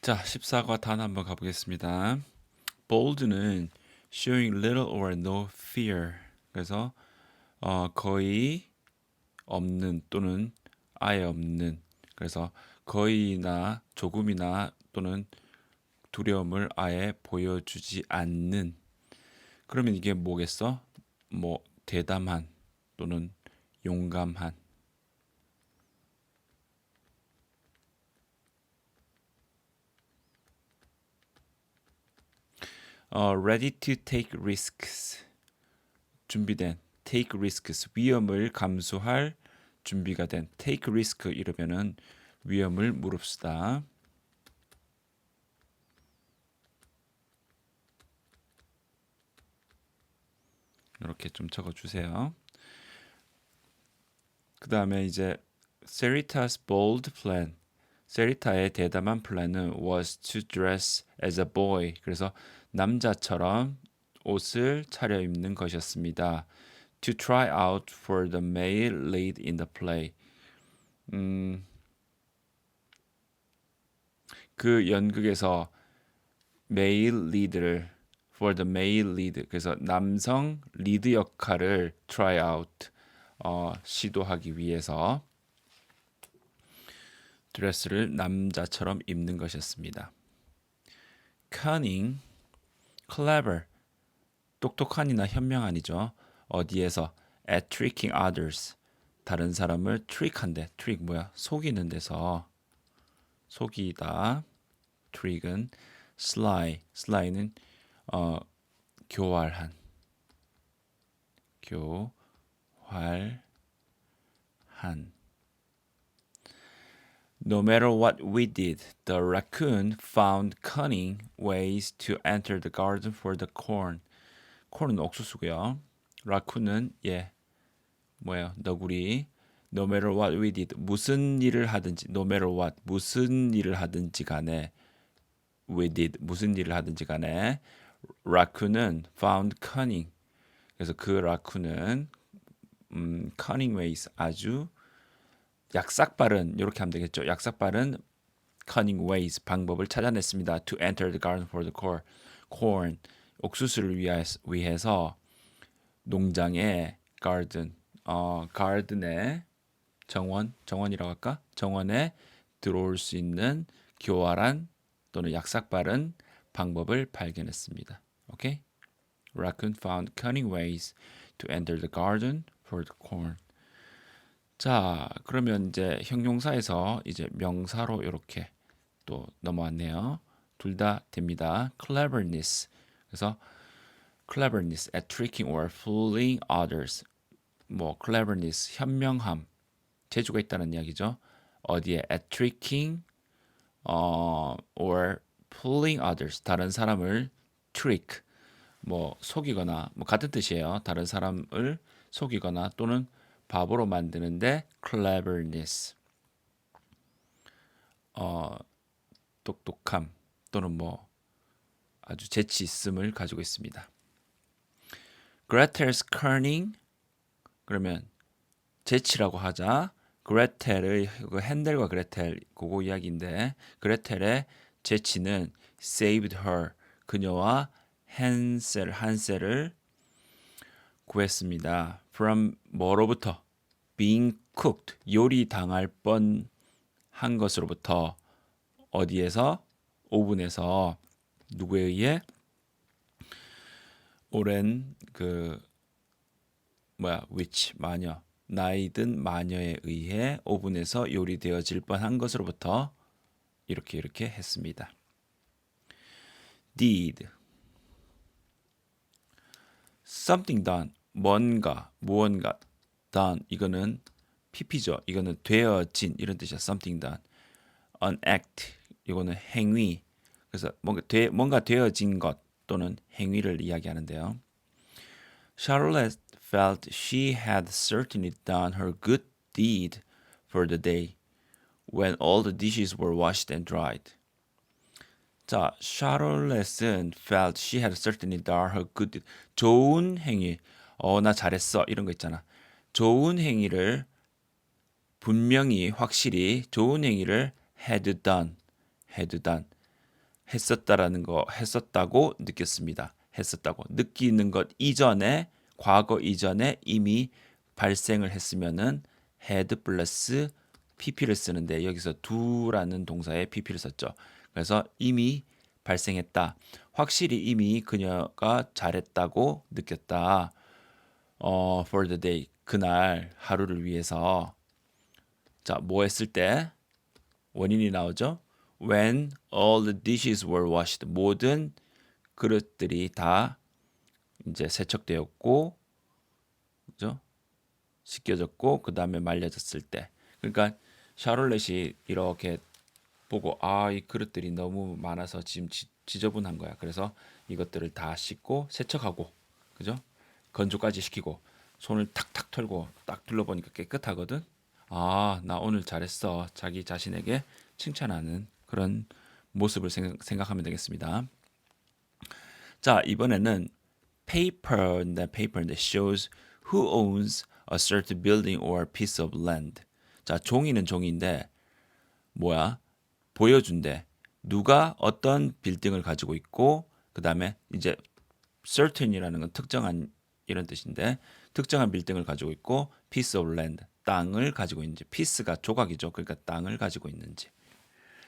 자, 14과 단 한번 가보겠습니다. bold는 showing little or no fear. 그래서 거의 없는 또는 아예 없는. 그래서 거의나 조금이나 또는 두려움을 아예 보여주지 않는. 그러면 이게 뭐겠어? 뭐 대담한 또는 용감한. ready to take risks. 준비된 take risks 위험을 감수할 준비가 된 take risk 이러면은 위험을 무릅쓰다. 이렇게 좀 적어 주세요. 그다음에 이제 Sarita's bold plan. 세리타의 대담한 플랜은 was to dress as a boy. 그래서 남자처럼 옷을 차려입는 것이었습니다. To try out for the male lead in the play. 그 연극에서 male lead를 for the male lead. 그래서 남성 리드 역할을 try out 시도하기 위해서 드레스를 남자처럼 입는 것이었습니다. cunning, clever, 똑똑한이나 현명한이죠. 어디에서? at tricking others. 다른 사람을 트릭한데, 트릭 뭐야? 속이는 데서 속이다. 트릭은 sly, sly는 교활한, 교활한. No matter what we did, the raccoon found cunning ways to enter the garden for the corn. corn은 옥수수고요. raccoon은 뭐예요? 너구리. No matter what we did, 무슨 일을 하든지, no matter what, 무슨 일을 하든지 간에, we did, 무슨 일을 하든지 간에, raccoon은 found cunning. 그래서 그 raccoon은 cunning ways, 아주 약삭빠른, 이렇게 하면 되겠죠. 약삭빠른 cunning ways, 방법을 찾아냈습니다. To enter the garden for the corn, 옥수수를 위해서 농장의 garden, garden의 정원이라고 할까? 정원에 들어올 수 있는 교활한 또는 약삭빠른 방법을 발견했습니다. 오케이? Raccoon found cunning ways to enter the garden for the corn. 자, 그러면 이제 형용사에서 이제 명사로 이렇게 또 넘어왔네요. 둘 다 됩니다. cleverness. 그래서 cleverness at tricking or fooling others. 뭐 cleverness, 현명함, 재주가 있다는 이야기죠. 어디에 at tricking or fooling others. 다른 사람을 trick, 뭐 속이거나 뭐 같은 뜻이에요. 다른 사람을 속이거나 또는 바보로 만드는데 cleverness. 똑똑함 또는 뭐 아주 재치 있음을 가지고 있습니다. Gretel's cunning 그러면 재치라고 하자. 그레텔의 핸델과 그레텔 그거 이야기인데 그레텔의 재치는 saved her 그녀와 한셀을 구했습니다. From 뭐로부터? being cooked 요리 당할 뻔한 것으로부터 어디에서? 오븐에서 누구에 의해? 오랜 witch 마녀 나이든 마녀에 의해 오븐에서 요리되어질 뻔한 것으로부터 이렇게 했습니다. did something done 무언가 done 이거는 pp죠. 이거는 되어진 이런 뜻이야. something done. an act 이거는 행위. 그래서 뭔가 되어진 것 또는 행위를 이야기하는데요. Charlotte felt she had certainly done her good deed for the day when all the dishes were washed and dried. 자, Charlotte는 felt she had certainly done her good deed. 좋은 행위. 나 잘했어. 이런 거 있잖아. 좋은 행위를 분명히 확실히 좋은 행위를 had done. 했었다고 느꼈습니다. 했었다고 느끼는 것 이전에 과거 이전에 이미 발생을 했으면은 had 플러스 pp를 쓰는데 여기서 do라는 동사에 pp를 썼죠. 그래서 이미 발생했다. 확실히 이미 그녀가 잘했다고 느꼈다. for the day 그날 하루를 위해서 자, 뭐 했을 때 원인이 나오죠? When all the dishes were washed 모든 그릇들이 다 이제 세척되었고 그죠? 씻겨졌고 그 다음에 말려졌을 때 그러니까 샤롤렛이 이렇게 보고 이 그릇들이 너무 많아서 지금 지저분한 거야. 그래서 이것들을 다 씻고 세척하고 그죠? 건조까지 시키고 손을 탁탁 털고 딱 둘러보니까 깨끗하거든. 나 오늘 잘했어. 자기 자신에게 칭찬하는 그런 모습을 생각하면 되겠습니다. 자, 이번에는 paper인데 shows who owns a certain building or piece of land. 자, 종이는 종이인데 뭐야? 보여준대. 누가 어떤 빌딩을 가지고 있고 그 다음에 이제 certain이라는 건 특정한 이런 뜻인데 특정한 빌딩을 가지고 있고 piece of land 땅을 가지고 있는지 piece가 조각이죠. 그러니까 땅을 가지고 있는지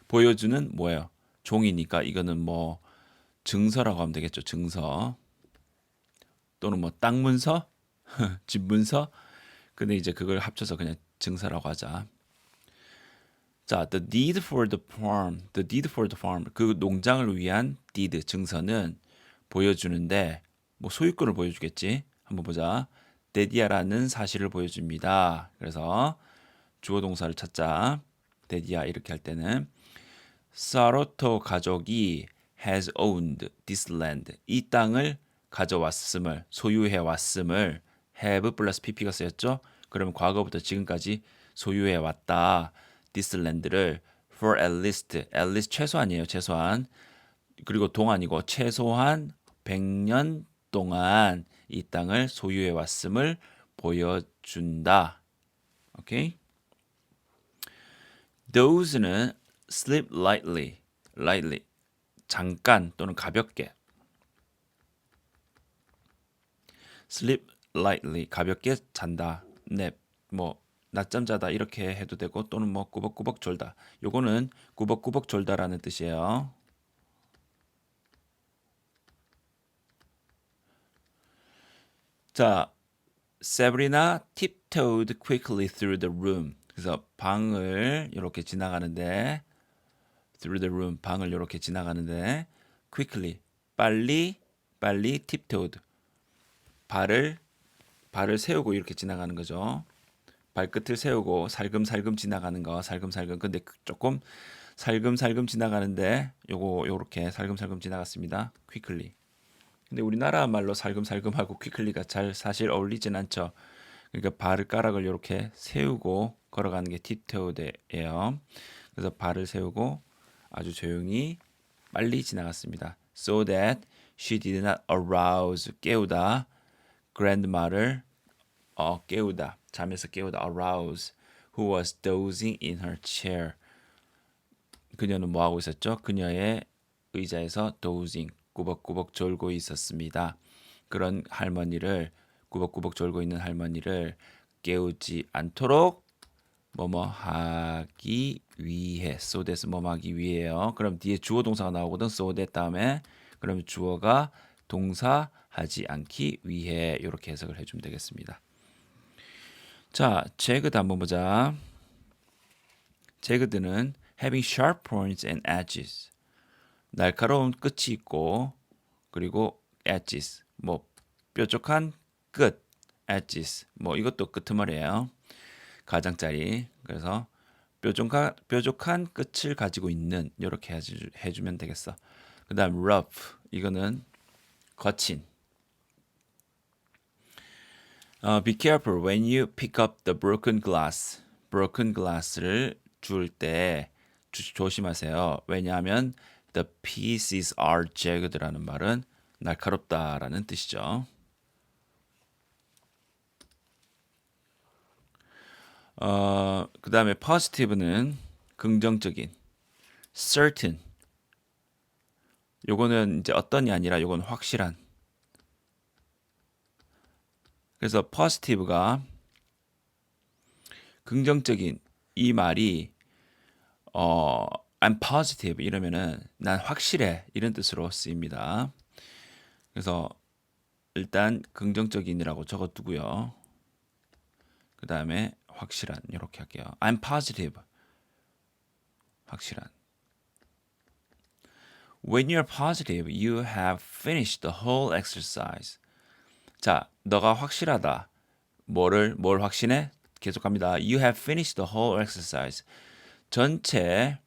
보여주는 뭐예요? 종이니까 이거는 뭐 증서라고 하면 되겠죠. 증서 또는 뭐 땅 문서, 집 문서. 근데 이제 그걸 합쳐서 그냥 증서라고 하자. 자, the deed for the farm. 그 농장을 위한 deed 증서는 보여주는데 뭐 소유권을 보여주겠지. 한번 보자. 데디아라는 사실을 보여줍니다. 그래서 주어 동사를 찾자. 데디아 이렇게 할 때는 사로토 가족이 has owned this land. 이 땅을 가져왔음을 소유해 왔음을 have 플러스 pp가 쓰였죠. 그러면 과거부터 지금까지 소유해 왔다. this land를 for at least 최소한이에요. 최소한. 그리고 동안이고 최소한 100년 동안 이 땅을 소유해 왔음을 보여준다. 오케이? Those는 slip lightly 잠깐 또는 가볍게 sleep lightly 가볍게 잔다. 네, 뭐 낮잠 자다 이렇게 해도 되고 또는 뭐 꾸벅꾸벅 졸다. 요거는 꾸벅꾸벅 졸다라는 뜻이에요. 자, Sabrina tiptoed quickly through the room. 그래서 방을 이렇게 지나가는데 through the room 방을 이렇게 지나가는데 quickly 빨리 tiptoed 발을 세우고 이렇게 지나가는 거죠. 발끝을 세우고 살금살금 지나가는 거 살금살금. 근데 조금 살금살금 지나가는데 요렇게 살금살금 지나갔습니다. quickly. 근데 우리나라 말로 살금살금하고 quickly가 잘 사실 어울리진 않죠. 그러니까 발가락을 이렇게 세우고 걸어가는 게 tiptoed예요. 그래서 발을 세우고 아주 조용히 빨리 지나갔습니다. So that she did not arouse 깨우다 grandma를 깨우다 잠에서 깨우다 arouse who was dozing in her chair. 그녀는 뭐 하고 있었죠? 그녀의 의자에서 dozing 꾸벅꾸벅 졸고 있었습니다. 그런 할머니를 꾸벅꾸벅 졸고 있는 할머니를 깨우지 않도록 뭐뭐 하기 위해 so that 뭐뭐 하기 위해요. 그럼 뒤에 주어 동사가 나오거든. so that 다음에 그러면 주어가 동사 하지 않기 위해 이렇게 해석을 해주면 되겠습니다. 자, 제그드 한번 보자. 제그드는 having sharp points and edges 날카로운 끝이 있고 그리고 edges 뭐 뾰족한 끝 edges 뭐 이것도 끄트머리예요. 가장자리. 그래서 뾰족한 끝을 가지고 있는 이렇게 해주면 되겠어. 그 다음 rough 이거는 거친. Be careful when you pick up the broken glass. broken glass를 줄 때 조심하세요. 왜냐하면 the pieces are jagged라는 말은 날카롭다라는 뜻이죠. 그 다음에 positive는 긍정적인, certain 요거는 이제 어떤이 아니라 요건 확실한. 그래서 positive가 긍정적인 이 말이 I'm positive 이러면은 난 확실해 이런 뜻으로 쓰입니다. 그래서 일단 긍정적인이라고 적어두고요. 그 다음에 확실한 이렇게 할게요. I'm positive 확실한. When you're positive, you have finished the whole exercise. 자, 너가 확실하다. 뭘 확신해? 계속합니다. You have finished the whole exercise. 전체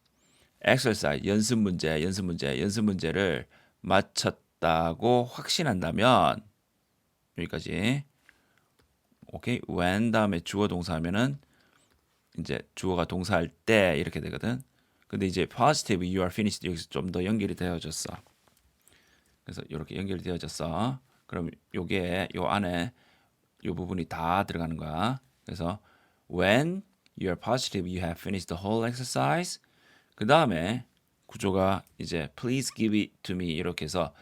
exercise 연습 문제를 마쳤다고 확신한다면 여기까지. 오케이. when 다음에 주어 동사하면은 이제 주어가 동사할 때 이렇게 되거든. 근데 이제 positive you are finished 여기서 좀 더 연결이 되어졌어. 그래서 이렇게 연결이 되어졌어. 그럼 요게 요 안에 요 부분이 다 들어가는 거야. 그래서 when you are positive you have finished the whole exercise. 그 다음에 구조가 이제 please give it to me 이렇게 해서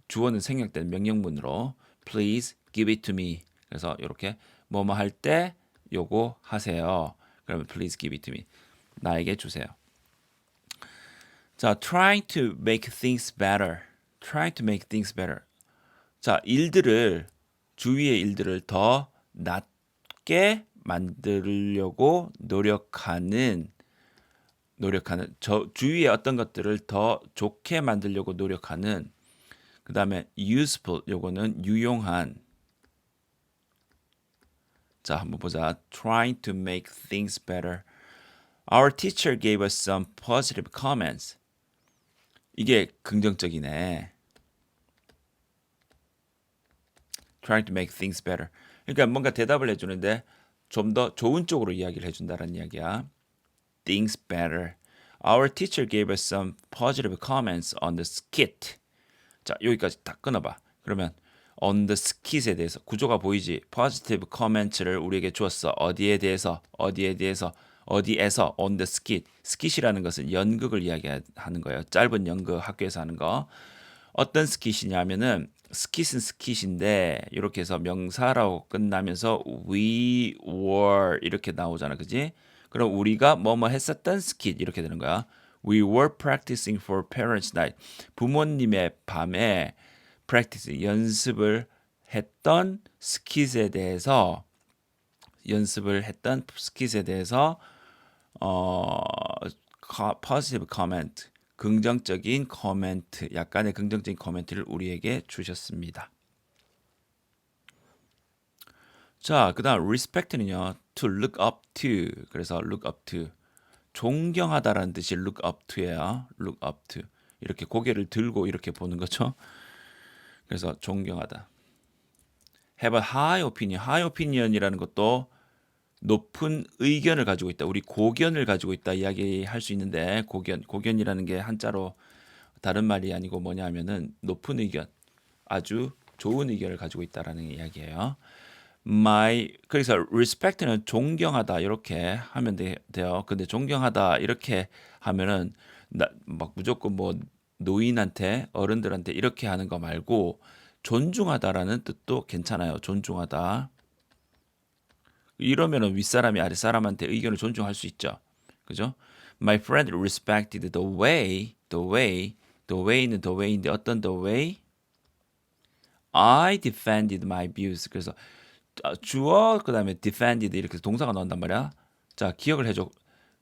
주어는 생략된 명령문으로 please give it to me. 그래서 이렇게 뭐뭐 할 때 요거 하세요. 그러면 please give it to me. 나에게 주세요. 자, trying to make things better. trying to make things better. 자, 주위의 일들을 더 낫게 만들려고 노력하는 주위의 어떤 것들을 더 좋게 만들려고 노력하는 그 다음에 useful 요거는 유용한. 자, 한번 보자. trying to make things better. Our teacher gave us some positive comments. 이게 긍정적이네. trying to make things better. 그러니까 뭔가 대답을 해주는데 좀 더 좋은 쪽으로 이야기를 해준다는 이야기야. things better. Our teacher gave us some positive comments on the skit. 자, 여기까지 다 끊어봐. 그러면 on the skit에 대해서 구조가 보이지? positive comment를 우리에게 주었어. 어디에 대해서 on the skit. skit이라는 것은 연극을 이야기하는 거예요. 짧은 연극 학교에서 하는 거. 어떤 skit이냐면은 skit은 skit인데 이렇게 해서 명사라고 끝나면서 we were 이렇게 나오잖아. 그지? 그럼 우리가 뭐뭐 했었던 skit 이렇게 되는 거야. We were practicing for parents' night. 부모님의 밤에 practice 연습을 했던 스킷에 대해서 positive comment 긍정적인 코멘트 약간의 긍정적인 코멘트를 우리에게 주셨습니다. 자, 그다음 respect는요 to look up to 그래서 look up to 존경하다라는 뜻이 look up to예요. look up to 이렇게 고개를 들고 이렇게 보는 거죠. 그래서 존경하다. have a high opinion. high opinion이라는 것도 높은 의견을 가지고 있다. 우리 고견을 가지고 있다 이야기할 수 있는데 고견이라는 게 한자로 다른 말이 아니고 뭐냐면은 높은 의견, 아주 좋은 의견을 가지고 있다라는 이야기예요. 그래서 respect는 존경하다 이렇게 하면 돼요. 근데 존경하다 이렇게 하면은 막 무조건 뭐 노인한테 어른들한테 이렇게 하는 거 말고 존중하다라는 뜻도 괜찮아요. 존중하다. 이러면은 윗사람이 아랫사람한테 의견을 존중할 수 있죠. 그죠? My friend respected the way는 the way인데 어떤 the way? I defended my views. 그래서 주어 그다음에 defended 이렇게 동사가 나온단 말이야. 자, 기억을 해줘.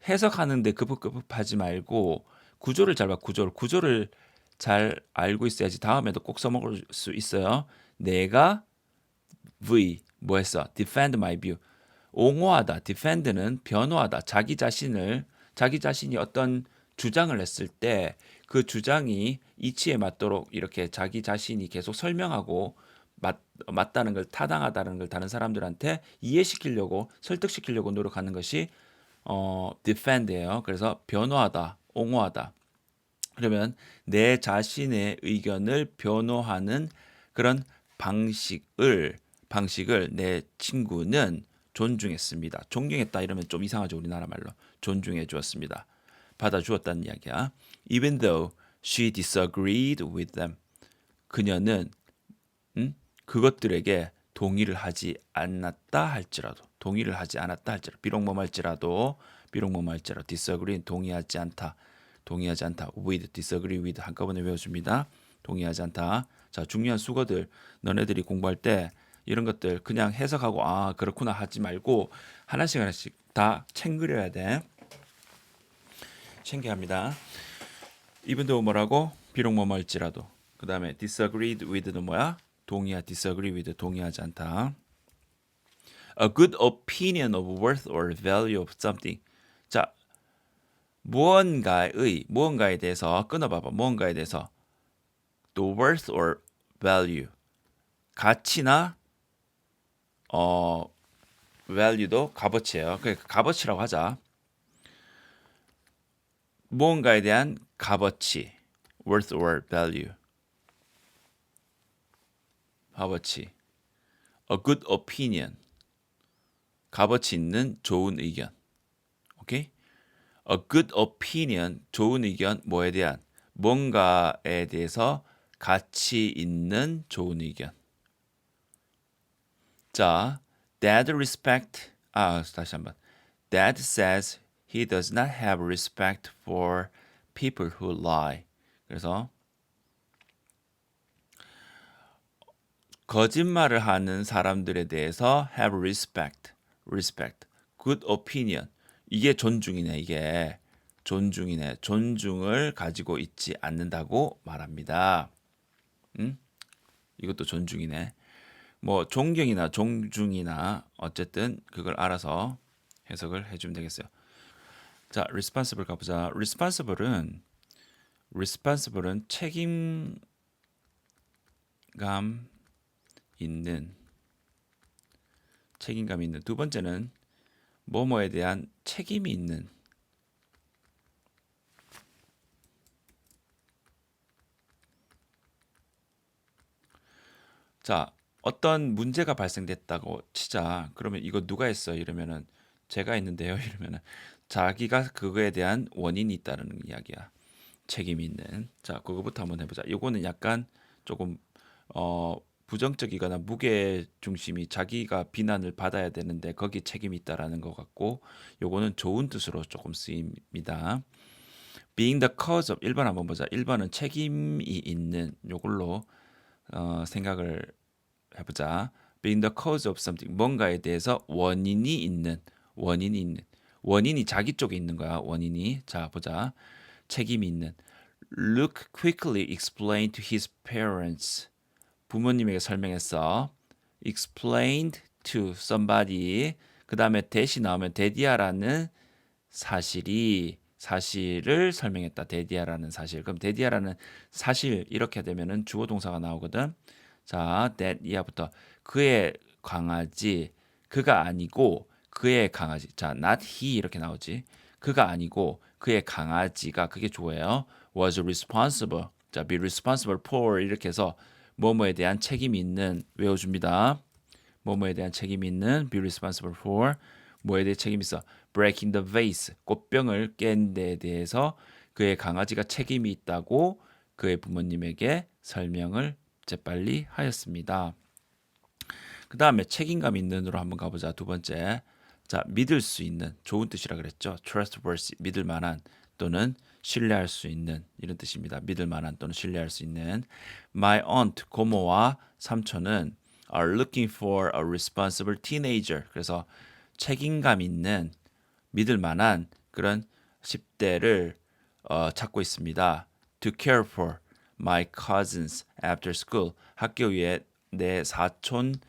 해석하는데 급급하지 말고 구조를 잘 봐. 구조를 잘 알고 있어야지 다음에도 꼭 써먹을 수 있어요. 내가 뭐 했어? defend my view. 옹호하다. defend는 변호하다. 자기 자신이 어떤 주장을 했을 때 그 주장이 이치에 맞도록 이렇게 자기 자신이 계속 설명하고 맞다는 걸 타당하다는 걸 다른 사람들한테 이해시키려고 설득시키려고 노력하는 것이 defend예요. 그래서 변호하다, 옹호하다. 그러면 내 자신의 의견을 변호하는 그런 방식을 내 친구는 존중했습니다. 존경했다 이러면 좀 이상하죠. 우리나라 말로 존중해 주었습니다. 받아주었다는 이야기야. Even though She disagreed with them. 그녀는 그것들에게 동의를 하지 않았다 할지라도 비록 뭐할지라도 disagree 동의하지 않다 with disagree with 한꺼번에 외워줍니다. 동의하지 않다. 자, 중요한 수거들 너네들이 공부할 때 이런 것들 그냥 해석하고 아 그렇구나 하지 말고 하나씩 다 챙겨야 돼. 챙겨야 합니다. 이분도 뭐라고? 비록 뭐할지라도. 그 다음에 disagreed with는 뭐야? disagree with 동의하지 않다. A good opinion of worth or value of something. 자, 무언가에 대해서 끊어봐봐. 무언가에 대해서 the worth or value 가치나 value도 값어치예요. 그러니까 값어치라고 하자. 무언가에 대한 값어치 worth or value 값어치 a good opinion 값어치 있는 좋은 의견. 오케이? A good opinion 좋은 의견 뭐에 대한 뭔가에 대해서 가치 있는 좋은 의견. 자, Dad 다시 한번. Dad says he does not have respect for people who lie. 그래서 거짓말을 하는 사람들에 대해서 have respect. good opinion. 이게 존중이네. 존중을 가지고 있지 않는다고 말합니다. 이것도 존중이네. 뭐 존경이나 존중이나 어쨌든 그걸 알아서 해석을 해주면 되겠어요. 자, responsible 가보자. responsible은 책임감 있는 두 번째는 뭐뭐에 대한 책임이 있는 자, 어떤 문제가 발생됐다고 치자. 그러면 이거 누가 했어요? 이러면은 제가 했는데요. 이러면은 자기가 그거에 대한 원인이 있다는 이야기야. 책임이 있는. 자, 그거부터 한번 해보자. 요거는 약간 조금 부정적이거나 무게 중심이 자기가 비난을 받아야 되는데 거기 책임이 있다라는 것 같고 요거는 좋은 뜻으로 조금 쓰입니다. Being the cause of 1번 한번 보자. 1번은 책임이 있는 요걸로 생각을 해보자. Being the cause of something 뭔가에 대해서 원인이 있는 원인이 자기 쪽에 있는 거야. 원인이. 자, 보자. 책임이 있는 Luke quickly explained to his parents 부모님에게 설명했어. explained to somebody 그 다음에 대시 나오면 데디아라는 사실을 설명했다. 데디아라는 사실. 그럼 데디아라는 사실 이렇게 되면은 주어 동사가 나오거든. 자, that 이하부터 그의 강아지 그가 아니고 그의 강아지. 자, not he 이렇게 나오지. 그가 아니고 그의 강아지가 그게 주어예요. was responsible. 자, be responsible for 이렇게 해서 뭐뭐에 대한 책임이 있는 외워줍니다. 뭐뭐에 대한 책임이 있는 be responsible for 뭐에 대해 책임이 있어 breaking the vase 꽃병을 깬 데에 대해서 그의 강아지가 책임이 있다고 그의 부모님에게 설명을 재빨리 하였습니다. 그 다음에 책임감 있는으로 한번 가보자. 두 번째 자 믿을 수 있는 좋은 뜻이라 그랬죠. trustworthy 믿을 만한 또는 신뢰할 수 있는 이런 뜻입니다. 믿을 만한 또는 신뢰할 수 있는 My aunt 고모와 삼촌은 are looking for a responsible teenager. 그래서 책임감 있는 믿을 만한 그런 10대를 찾고 있습니다. To care for my cousins after school. 학교 후에 내 사촌들을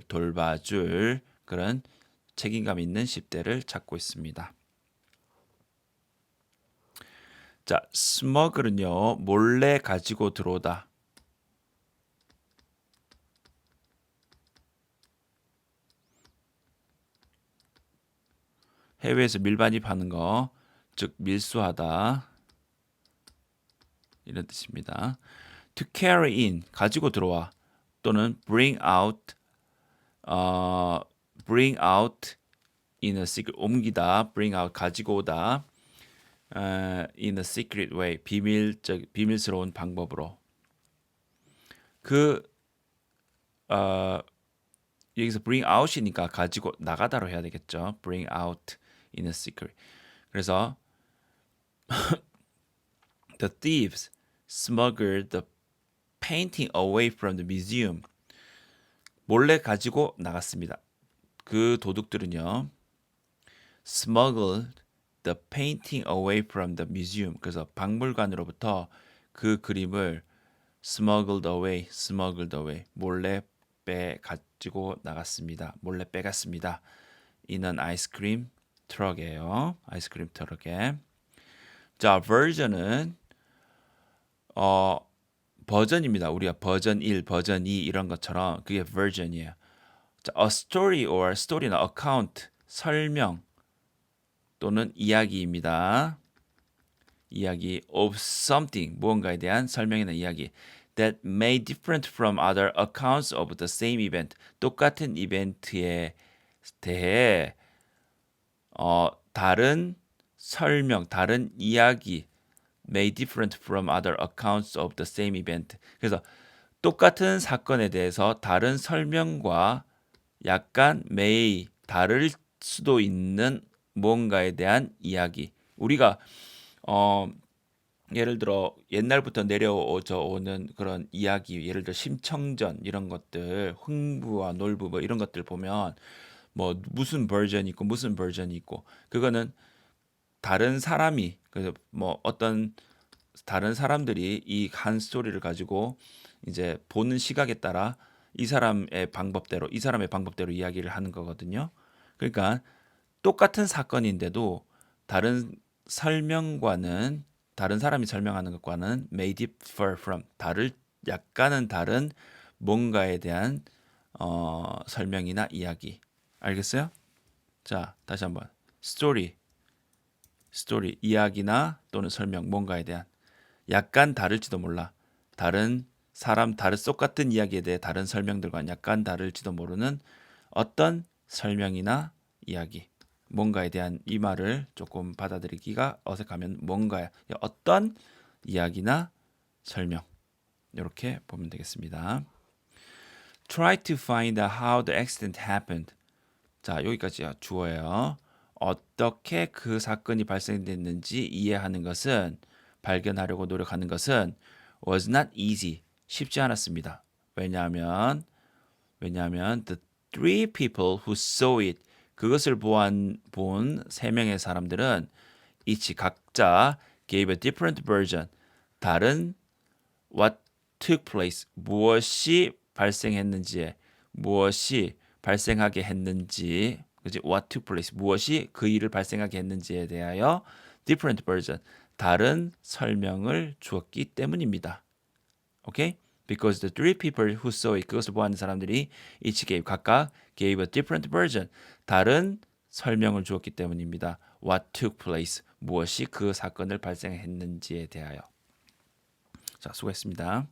돌봐줄 그런 책임감 있는 10대를 찾고 있습니다. 자, 스머글은요 몰래 가지고 들어오다. 해외에서 밀반입하는 거, 즉 밀수하다 이런 뜻입니다. To carry in 가지고 들어와 또는 bring out in a secret 옮기다, bring out 가지고 오다. in a secret way, 비밀스러운 방법으로. 그 여기서 bring out이니까 가지고 나가다로 해야 되겠죠. bring out in a secret. 그래서 the thieves smuggled the painting away from the museum. 몰래 가지고 나갔습니다. 그 도둑들은요. smuggled the painting away from the museum. 그래서 박물관으로부터 그 그림을 smuggled away, 몰래 가지고 나갔습니다. 몰래 빼갔습니다. 이는 아이스크림 트럭이에요. 아이스크림 트럭에. 자, version은 버전입니다. 우리가 버전 1, 버전 2 이런 것처럼 그게 version이에요. 자, a story or story나 account, 설명 또는 이야기입니다. 이야기 of something, 무언가에 대한 설명이나 이야기. That may different from other accounts of the same event. 똑같은 이벤트에 대해 다른 설명, 다른 이야기 may different from other accounts of the same event. 그래서 똑같은 사건에 대해서 다른 설명과 약간 may 다를 수도 있는 뭔가에 대한 이야기. 우리가 예를 들어 옛날부터 내려오져 오는 그런 이야기, 예를 들어 심청전 이런 것들, 흥부와 놀부 뭐 이런 것들 보면 뭐 무슨 버전이 있고 무슨 버전이 있고 그거는 다른 사람이 그래서 뭐 어떤 다른 사람들이 이 한 스토리를 가지고 이제 보는 시각에 따라 이 사람의 방법대로 이야기를 하는 거거든요. 그러니까 똑같은 사건인데도 다른 설명과는 다른 사람이 설명하는 것과는 may differ from 약간은 다른 뭔가에 대한 설명이나 이야기. 알겠어요? 자, 다시 한번. 스토리 이야기나 또는 설명 뭔가에 대한 약간 다를지도 몰라. 다른 똑같은 이야기에 대해 다른 설명들과 약간 다를지도 모르는 어떤 설명이나 이야기. 뭔가에 대한 이 말을 조금 받아들이기가 어색하면 뭔가야 어떤 이야기나 설명 이렇게 보면 되겠습니다. Try to find out how the accident happened. 자, 여기까지 주어예요. 어떻게 그 사건이 발생됐는지 이해하는 것은 발견하려고 노력하는 것은 was not easy. 쉽지 않았습니다. 왜냐하면 the three people who saw it 그것을 본 세 명의 사람들은 each 각자 gave a different version. 다른 what took place 무엇이 발생하게 했는지 그지 what took place 무엇이 그 일을 발생하게 했는지에 대하여 different version 다른 설명을 주었기 때문입니다. 오케이? Because the three people who saw it 그것을 보았는 사람들이 each 각각 gave a different version 다른 설명을 주었기 때문입니다. What took place 무엇이 그 사건을 발생했는지에 대하여. 자, 수고했습니다.